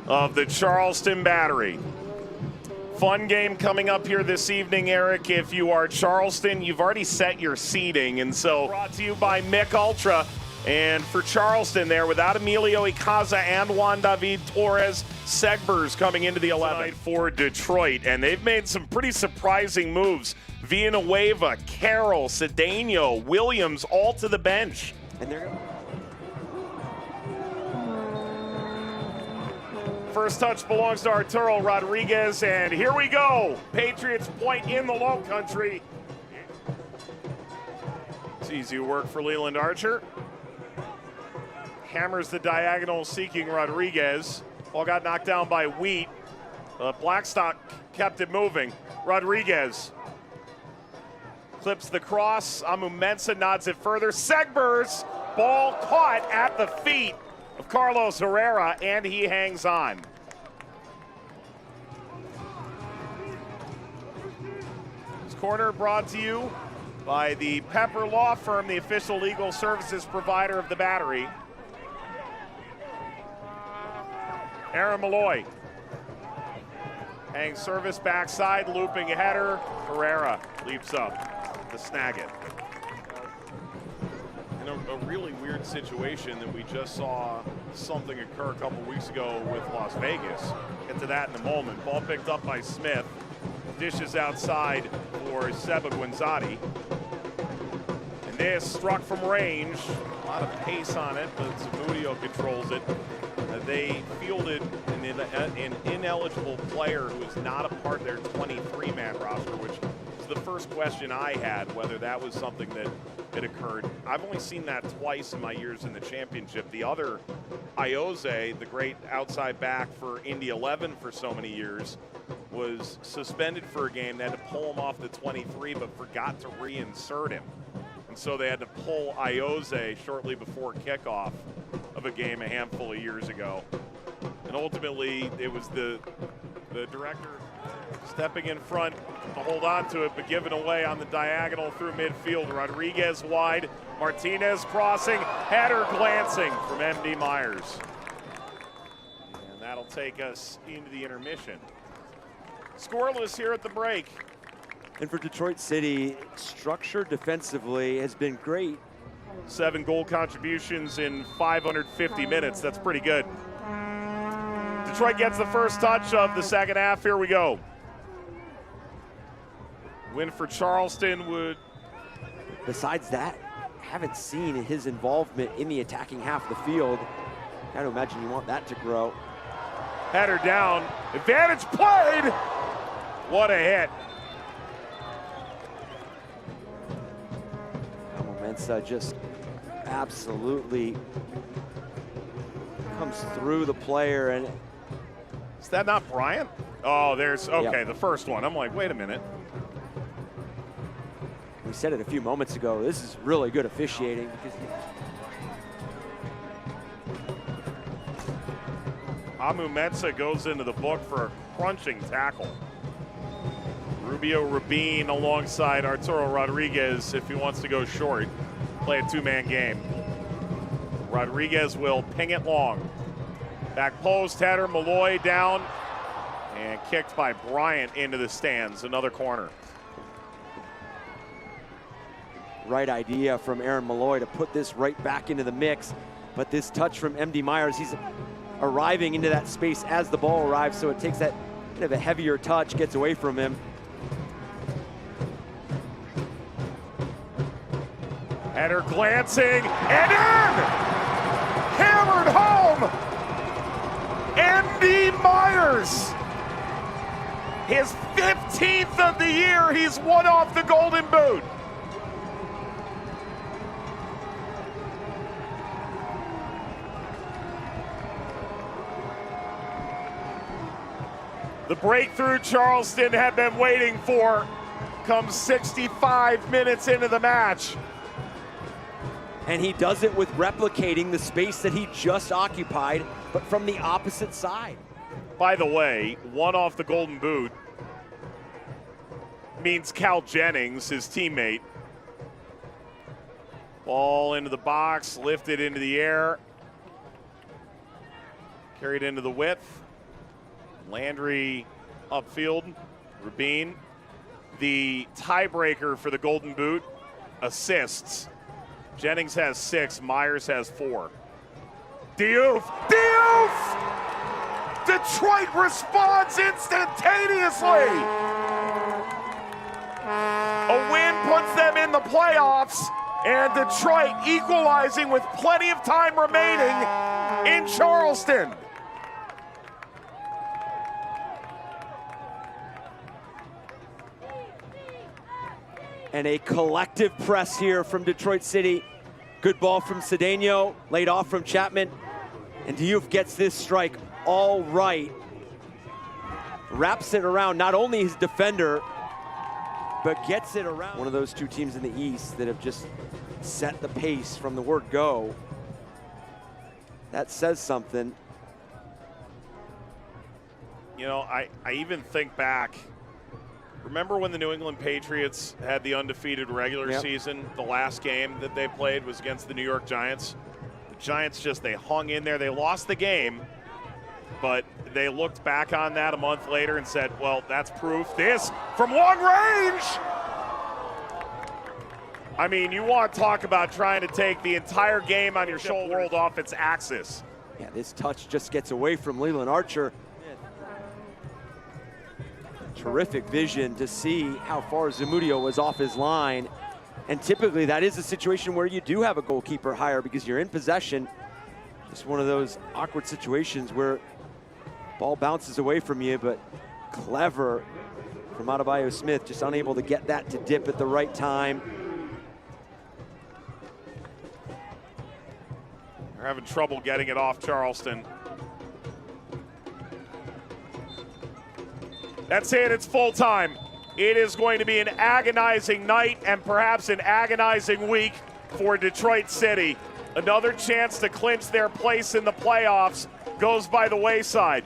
of the Charleston Battery. Fun game coming up here this evening, Eric. If you are Charleston, you've already set your seating, and so brought to you by Mick Ultra. And for Charleston there, without Emilio Icaza and Juan David Torres, Segbers coming into the 11 for Detroit, and they've made some pretty surprising moves. Villanueva, Carroll, Cedeno, Williams, all to the bench. And they're First touch belongs to Arturo Rodríguez, and here we go. Patriots Point in the low country. It's easy work for Leland Archer. Hammers the diagonal, seeking Rodríguez. Ball got knocked down by Wiedt. Blackstock kept it moving. Rodríguez clips the cross. Amu Mensah nods it further. Segbers, ball caught at the feet of Carlos Herrera, and he hangs on. This corner brought to you by the Pepper Law Firm, the official legal services provider of the Battery. Aaron Molloy. Hangs service backside, looping a header. Herrera leaps up to snag it. In a really weird situation that we just saw something occur a couple weeks ago with Las Vegas. Get to that in a moment. Ball picked up by Smith. Dishes outside for Seba Guenzatti. And this struck from range. A lot of pace on it, but Zamudio controls it. They fielded an ineligible player who is not a part of their 23-man roster, which is the first question I had, whether that was something that had occurred. I've only seen that twice in my years in the championship. The other, Ioze, the great outside back for Indy 11 for so many years, was suspended for a game. They had to pull him off the 23, but forgot to reinsert him. And so they had to pull Ioze shortly before kickoff of a game a handful of years ago. And ultimately, it was the director stepping in front to hold on to it, but giving away on the diagonal through midfield. Rodríguez wide, Martínez crossing, header glancing from M.D. Myers. And that'll take us into the intermission. Scoreless here at the break. And for Detroit City, structure defensively has been great. 7 goal contributions in 550 minutes. That's pretty good. Detroit gets the first touch of the second half. Here we go. Win for Charleston would... Besides that, haven't seen his involvement in the attacking half of the field. I don't imagine you want that to grow. Header down. Advantage played. What a hit. Mensah just absolutely comes through the player. And is that not Bryant? Oh, there's, okay, yep. The first one. I'm like, wait a minute. We said it a few moments ago, this is really good officiating because Amu Mensah goes into the book for a crunching tackle. Rubio Rabin alongside Arturo Rodríguez if he wants to go short. Play a 2-man game. Rodríguez will ping it long. Back post, header, Molloy down, and kicked by Bryant into the stands. Another corner. Right idea from Aaron Molloy to put this right back into the mix, but this touch from M.D. Myers, he's arriving into that space as the ball arrives, so it takes that kind of a heavier touch, gets away from him. Header glancing, and in! Hammered home! M.D. Myers! His 15th of the year, he's one off the Golden Boot. The breakthrough Charleston had been waiting for comes 65 minutes into the match. And he does it with replicating the space that he just occupied, but from the opposite side. By the way, one off the Golden Boot means Cal Jennings, his teammate. Ball into the box, lifted into the air. Carried into the width. Landry upfield, Rubin. The tiebreaker for the Golden Boot, assists. Jennings has 6, Myers has 4. Diouf! Detroit responds instantaneously! A win puts them in the playoffs, and Detroit equalizing with plenty of time remaining in Charleston. And a collective press here from Detroit City. Good ball from Cedeno, laid off from Chapman. And Diouf gets this strike all right. Wraps it around not only his defender, but gets it around. One of those two teams in the East that have just set the pace from the word go. That says something. You know, I even think back, remember when the New England Patriots had the undefeated regular season? The last game that they played was against the New York Giants. The Giants they hung in there. They lost the game, but they looked back on that a month later and said, well, that's proof. This from long range! I mean, you want to talk about trying to take the entire game on your shoulder world off its axis. Yeah, this touch just gets away from Leland Archer. Terrific vision to see how far Zamudio was off his line. And typically that is a situation where you do have a goalkeeper higher because you're in possession. Just one of those awkward situations where ball bounces away from you, but clever from Adebayo-Smith, just unable to get that to dip at the right time. They're having trouble getting it off Charleston. That's it, it's full time. It is going to be an agonizing night and perhaps an agonizing week for Detroit City. Another chance to clinch their place in the playoffs goes by the wayside.